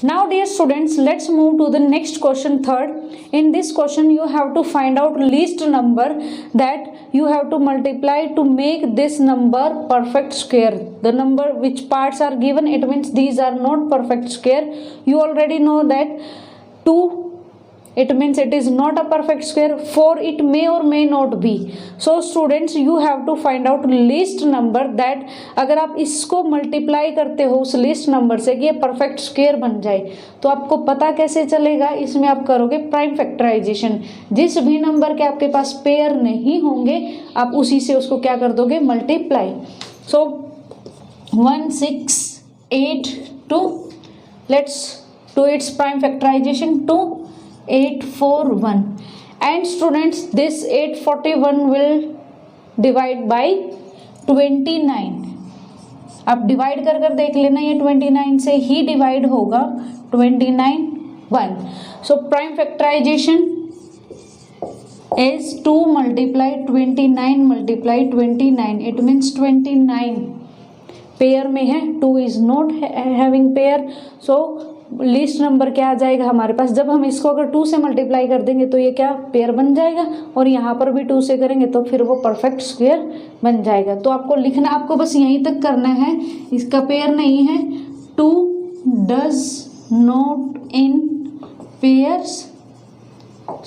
Now dear students, let's move to the next question, third. In this question you have to find out least number that you have to multiply to make this number perfect square. The number which parts are given, it means these are not perfect square. You already know that 2, it means it is not a perfect square. 4, it may or may not be. So students, you have to find out least number that अगर आप इसको multiply करते हो उस list number से कि ये perfect square बन जाए, तो आपको पता कैसे चलेगा? इसमें आप करोगे प्राइम फैक्टराइजेशन। जिस भी नंबर के आपके पास पेयर नहीं होंगे आप उसी से उसको क्या कर दोगे? Multiply. So 1 6 8 2, let's do its prime factorisation. 2 8 4 1, and students this 841 will divide by 29। आप डिवाइड कर कर देख लेना, ये 29 से ही डिवाइड होगा। 29 1, so prime factorisation is 2 multiply 29 multiply 29, it means 29 pair में है, 2 is not having pair. So least number क्या आ जाएगा हमारे पास? जब हम इसको अगर 2 से मल्टीप्लाई कर देंगे तो ये क्या पेयर बन जाएगा, और यहाँ पर भी 2 से करेंगे तो फिर वो परफेक्ट स्क्वायर बन जाएगा। तो आपको लिखना, आपको बस यहीं तक करना है, इसका पेयर नहीं है। 2 does not in pairs,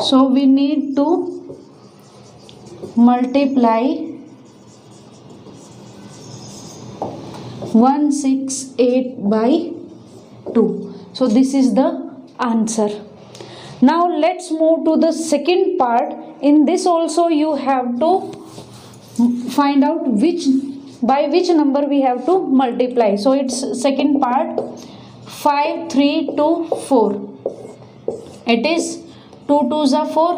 so we need to multiply 168 by 2. So this is the answer. Now let's move to the second part. In this also you have to find out by which number we have to multiply. So it's second part, 5 3 2 4. It is 2 2s are 4,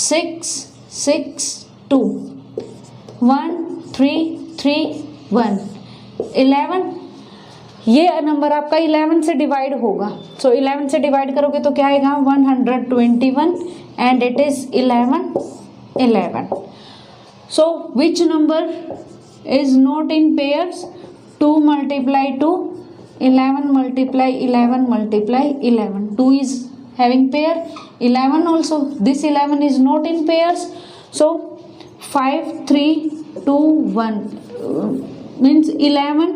6 6 2, 1 3 3 1, 11। ये number आपका 11 से divide होगा। सो 11 से divide करोगे तो क्या आएगा? 121, and it is 11 11। So which number is not in pairs? 2 multiply 2, 11 multiply 11 multiply 11, 2 is having pair, 11 also, this 11 is not in pairs. So 5 3 2 1 means 11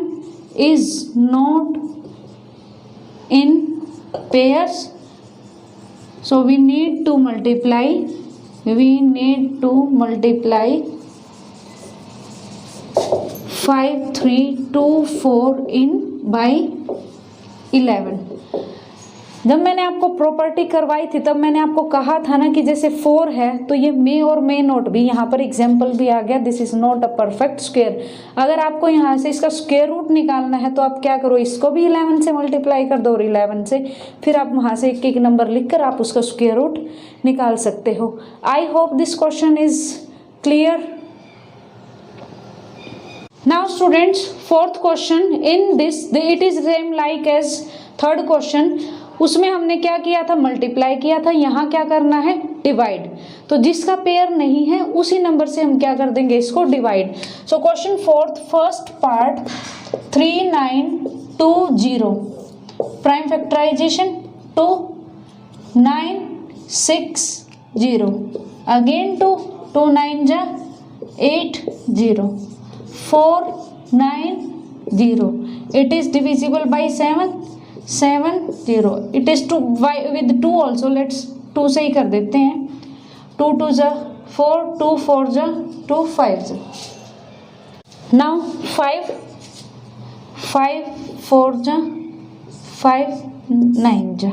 is not in pairs, so we need to multiply 5 3 2 4 in by 11। जब मैंने आपको property करवाई थी तब मैंने आपको कहा था ना कि जैसे 4 है तो ये मे और मे नॉट भी, यहाँ पर एग्जाम्पल भी आ गया, this is not a perfect square. अगर आपको यहाँ से इसका स्क्वायर रूट निकालना है तो आप क्या करो, इसको भी 11 से मल्टीप्लाई कर दो और 11 से, फिर आप वहाँ से एक एक नंबर लिख कर आप उसका स्क्वायर रूट निकाल सकते हो। I hope this question is clear. Now students, fourth question in this it is same like as third question. उसमें हमने क्या किया था? मल्टीप्लाई किया था। यहाँ क्या करना है? डिवाइड। तो जिसका पेयर नहीं है उसी नंबर से हम क्या कर देंगे? इसको divide. So question fourth, first part 3920, prime factorisation 2 9 6 0, again 2 2 9 जा 8 0 4 9 0, it is divisible by 7 7 0, it is 2 with 2 also, let's 2 से ही कर देते हैं। 2 2 जा 4, 2 4 जा 2 5 जा। नाउ 5 5 4 जा 5 9 जा,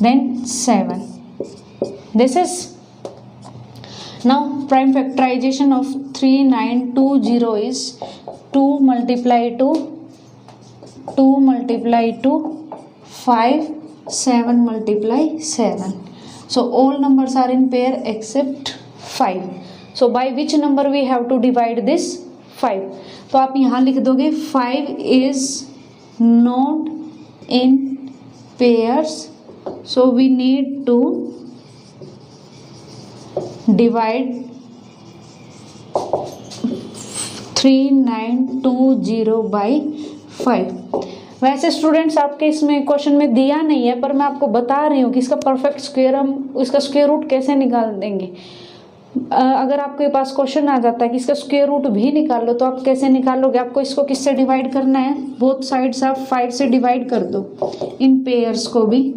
then 7। This is now prime factorisation of 3920 is 2 multiply 2 2 multiply 2 5 7 multiply 7. So all numbers are in pair except 5. So by which number we have to divide this? 5. तो आप यहाँ लिख दोगे 5 is not in pairs, so we need to divide 3920 by 5. वैसे students आपके इसमें question में दिया नहीं है, पर मैं आपको बता रही हूँ कि इसका परफेक्ट स्क्वायर हम इसका स्क्वायर रूट कैसे निकाल देंगे। अगर आपके पास क्वेश्चन आ जाता है कि इसका स्क्वायर रूट भी निकाल लो, तो आप कैसे निकालोगे? आपको इसको किससे डिवाइड करना है? बोथ साइड्स आप 5 से डिवाइड कर दो, इन पेयर्स को भी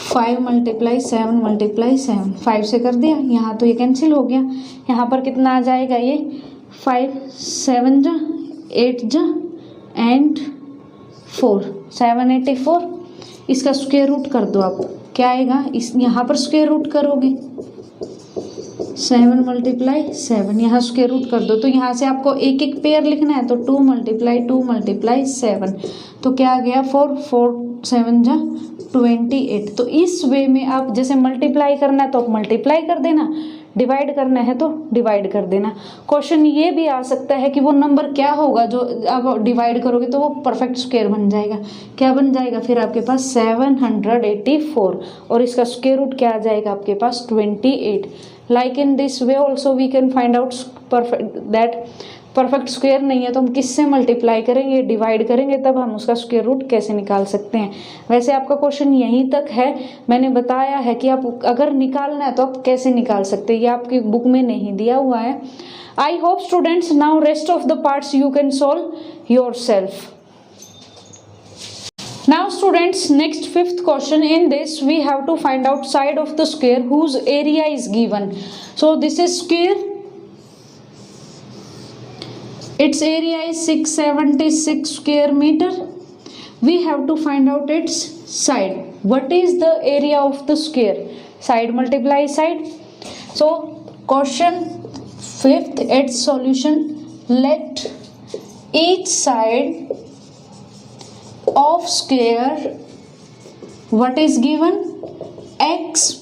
5 × 7 × 7, 5 से कर दिया। यहाँ तो ये कैंसिल हो गया। यहाँ पर कितना आ जाएगा? ये 5 7 जा 8 जा एंड 4 784। इसका स्क्वायर रूट कर दो आप, क्या आएगा? इस यहाँ पर स्क्वायर रूट करोगे 7 × 7, यहाँ स्क्वायर रूट कर दो। तो यहाँ से आपको एक एक पेयर लिखना है, तो 2 × 7, तो क्या आ गया? 4 4 7 जा 28। तो इस वे में आप जैसे मल्टीप्लाई करना है तो आप मल्टीप्लाई कर देना, डिवाइड करना है तो डिवाइड कर देना। क्वेश्चन ये भी आ सकता है कि वो नंबर क्या होगा जो आप डिवाइड करोगे तो वो परफेक्ट स्क्वायर बन जाएगा। क्या बन जाएगा फिर आपके पास? 784, और इसका स्क्वायर रूट क्या आ जाएगा आपके पास? 28। Like in this way also we can find out perfect square नहीं है तो हम किससे मल्टीप्लाई करेंगे? डिवाइड करेंगे, तब हम उसका स्क्वायर रूट कैसे निकाल सकते हैं। वैसे आपका क्वेश्चन यहीं तक है। मैंने बताया है कि आप अगर निकालना है तो आप कैसे निकाल सकते हैं, ये आपकी बुक में नहीं दिया हुआ है। I hope students now rest of the parts you can solve yourself. Now students, next fifth question. In this we have to find out side of the square whose area is given. So this is square, its area is 676 square meter. We have to find out its side. What is the area of the square? Side multiply side. So question fifth, its solution. Let each side of square, what is given? X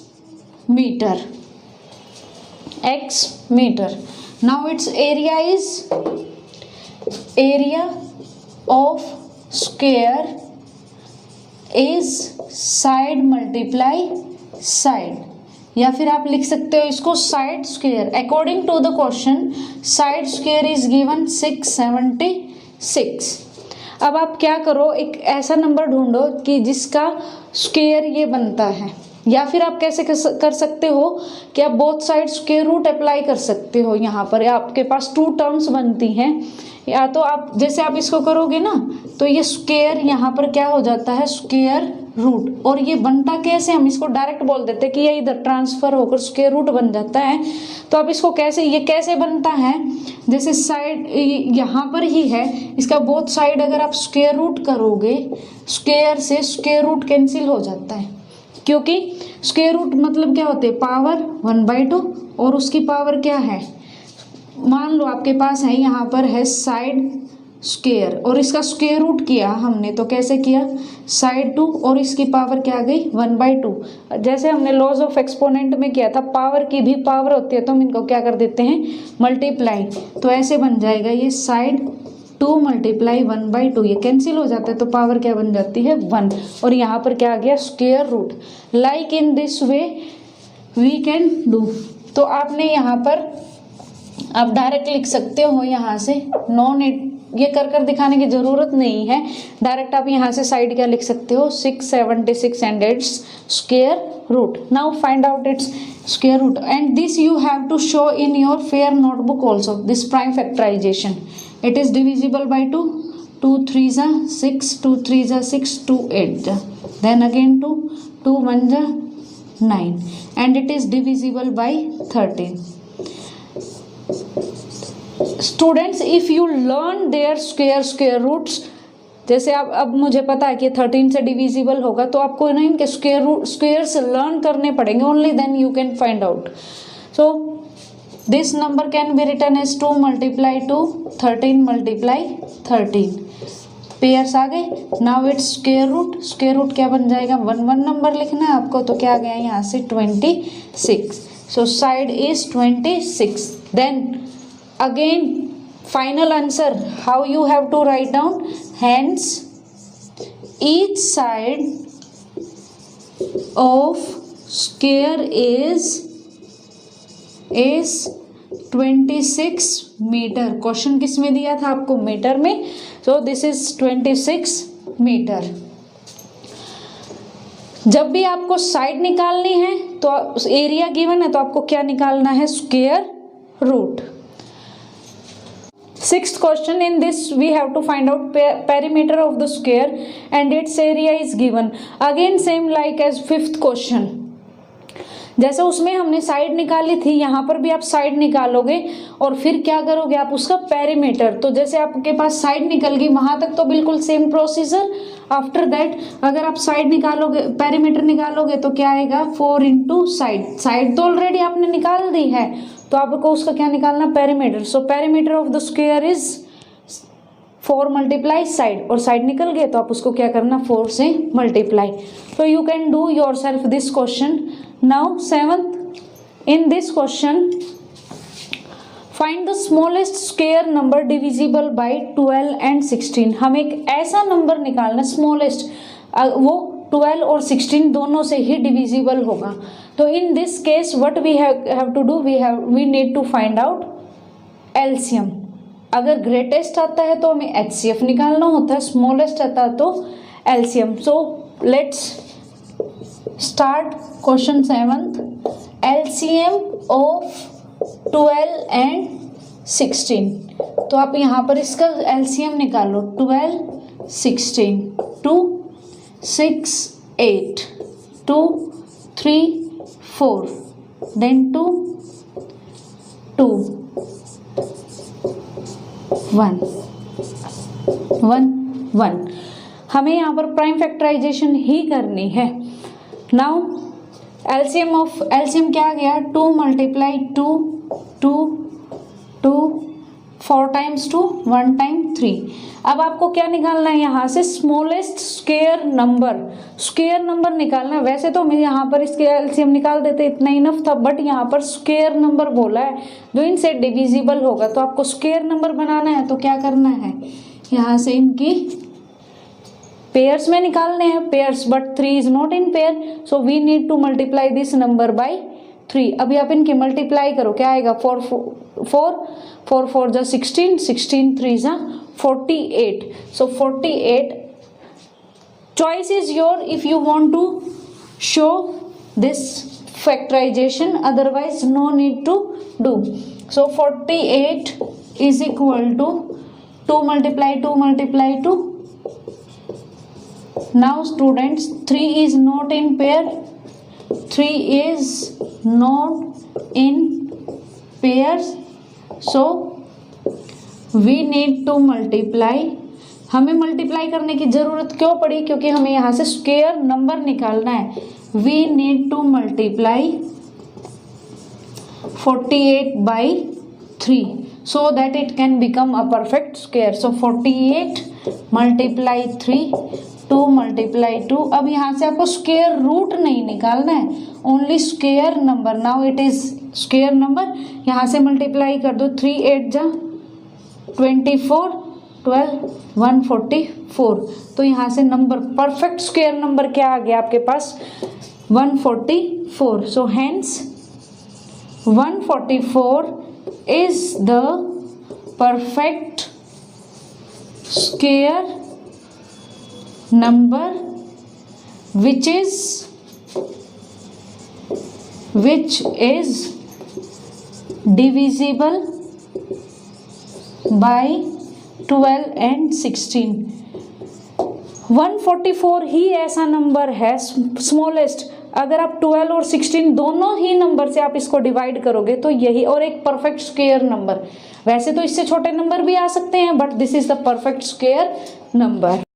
meter. X meter. Now its area is, area of square is side multiply side, या फिर आप लिख सकते हो इसको side square. According to the question side square is given 676। अब आप क्या करो, एक ऐसा नंबर ढूंढो कि जिसका स्क्वायर ये बनता है, या फिर आप कैसे कर सकते हो कि आप both side square root apply कर सकते हो। यहाँ पर आपके पास 2 टर्म्स बनती हैं, या तो आप जैसे आप इसको करोगे ना तो ये स्क्वायर यहाँ पर क्या हो जाता है? Square root. और ये बनता कैसे? हम इसको डायरेक्ट बोल देते हैं कि ये इधर ट्रांसफर होकर स्क्वायर रूट बन जाता है। तो आप इसको कैसे, ये कैसे बनता है? जैसे साइड यहाँ पर ही है, इसका बोथ साइड अगर आप स्क्वायर रूट करोगे, स्क्वायर से स्क्वायर रूट कैंसिल हो जाता है, क्योंकि स्क्वायर रूट मतलब क्या होते हैं? पावर 1/2, और उसकी पावर क्या है? मान लो आपके पास है, यहाँ पर है साइड स्क्वायर, और इसका स्क्वायर रूट किया हमने, तो कैसे किया? साइड 2, और इसकी पावर क्या आ गई? 1/2। जैसे हमने लॉज ऑफ एक्सपोनेंट में किया था, पावर की भी पावर होती है तो हम इनको क्या कर देते हैं? मल्टीप्लाई। तो ऐसे बन जाएगा ये साइड 2 × 1/2, ये कैंसिल हो जाता है तो पावर क्या बन जाती है? 1, और यहाँ पर क्या आ गया? Square root. Like in this way we can do. तो आपने यहाँ पर आप डायरेक्ट लिख सकते हो, यहाँ से ये कर दिखाने की ज़रूरत नहीं है, डायरेक्ट आप यहाँ से साइड क्या लिख सकते हो? 676 and its square root. Now find out its square root, and this you have to show in your fair notebook also, this prime factorisation. It is divisible by 2, 2 3 जा 6, 2 3 जा 6, 2 8 जा, देन अगेन 2, 2 1 जा 9, and it is divisible by 13। Students, if you learn their square roots, जैसे अब मुझे पता है कि 13 से डिविजिबल होगा, तो आपको ना इनके स्क्वायर्स लर्न करने पड़ेंगे, only then you can find out. So this number can be written as 2 × 2, 13 × 13। Pairs आ गए। नाउ इट्स स्क्वायर रूट क्या बन जाएगा? 1 1 नंबर लिखना है आपको, तो क्या आ गया यहाँ से? 26। So side is 26। Then again final answer, how you have to write down? Hence each side of square is 26 metre. Question किस में दिया था आपको? मीटर में। So this is 26 metre. जब भी आपको साइड निकालनी है तो एरिया गिवन है तो आपको क्या निकालना है? Square root. Sixth question, in this we have to find out perimeter of the square and its area is given. Again same like as fifth question. जैसे उसमें हमने साइड निकाली थी, यहाँ पर भी आप साइड निकालोगे और फिर क्या करोगे आप? उसका पेरीमीटर। तो जैसे आपके पास साइड निकल गई वहां तक तो बिल्कुल सेम प्रोसीजर। आफ्टर दैट अगर आप साइड निकालोगे, पेरीमीटर निकालोगे तो क्या आएगा? 4 इंटू साइड। साइड तो ऑलरेडी आपने निकाल दी है तो आपको उसका क्या निकालना? Perimeter. So perimeter of the square is 4 multiply side, और साइड निकल गए तो आप उसको क्या करना? 4 से मल्टीप्लाई। तो you can do your self this question. Now seventh, in this question find the smallest square number divisible by 12 and 16। हमें एक ऐसा नंबर निकालना स्मॉलेस्ट, वो 12 और 16 दोनों से ही डिविजिबल होगा। तो in this case what we have to do, we need to find out LCM. अगर ग्रेटेस्ट आता है तो हमें एचसीएफ निकालना होता है, स्मॉलेस्ट आता है तो LCM. So let's start question 7th। LCM of 12 and 16। तो आप यहाँ पर इसका एलसीएम निकालो। 12 16 2 6 8 2 3 4 then 2 2 1 1 1। हमें यहाँ पर प्राइम फैक्टराइजेशन ही करनी है। नाउ एलसीएम क्या आ गया? 2 मल्टीप्लाई 2 2 2 4 टाइम्स 2 1 टाइम 3। अब आपको क्या निकालना है? यहाँ से स्मॉलेस्ट स्क्वायर नंबर निकालना है। वैसे तो हम यहाँ पर इसके एलसीएम निकाल देते, इतना इनफ था, बट यहाँ पर स्क्वायर नंबर बोला है जो इनसे डिविजिबल होगा। तो आपको स्क्वायर नंबर बनाना है तो क्या करना है? यहाँ से इनकी पेयर्स में निकालने हैं, pairs, but 3 is not in pair, so we need to multiply this number by 3। अभी आप इनकी मल्टीप्लाई करो, क्या आएगा? 4 4 जा 16 16 3 जा 48। सो 48। Choice is your if you want to show this factorisation, otherwise no need to do. So 48 is equal to 2 multiply 2 multiply 2। Now students, 3 is not in pair. 3 is not in pairs. So we need to multiply. हमें multiply करने की जरूरत क्यों पड़ी? क्योंकि हमें यहाँ से स्क्वायर नंबर निकालना है। We need to multiply 48 by 3 so that it can become a perfect square. So 48 multiply 3 2 multiply 2। अब यहाँ से आपको स्क्वायर रूट नहीं निकालना है, only square number. Now it is square number. यहाँ से मल्टीप्लाई कर दो। 3 8 जा 24 12 144। तो यहाँ से नंबर परफेक्ट स्क्वायर नंबर क्या आ गया आपके पास? 144। So hence 144 is the perfect square number which is divisible by 12 and 16। 144 ही ऐसा नंबर है स्मॉलेस्ट, अगर आप 12 और 16 दोनों ही नंबर से आप इसको डिवाइड करोगे तो यही, और एक परफेक्ट स्क्वायर नंबर। वैसे तो इससे छोटे नंबर भी आ सकते हैं but this is the perfect square number.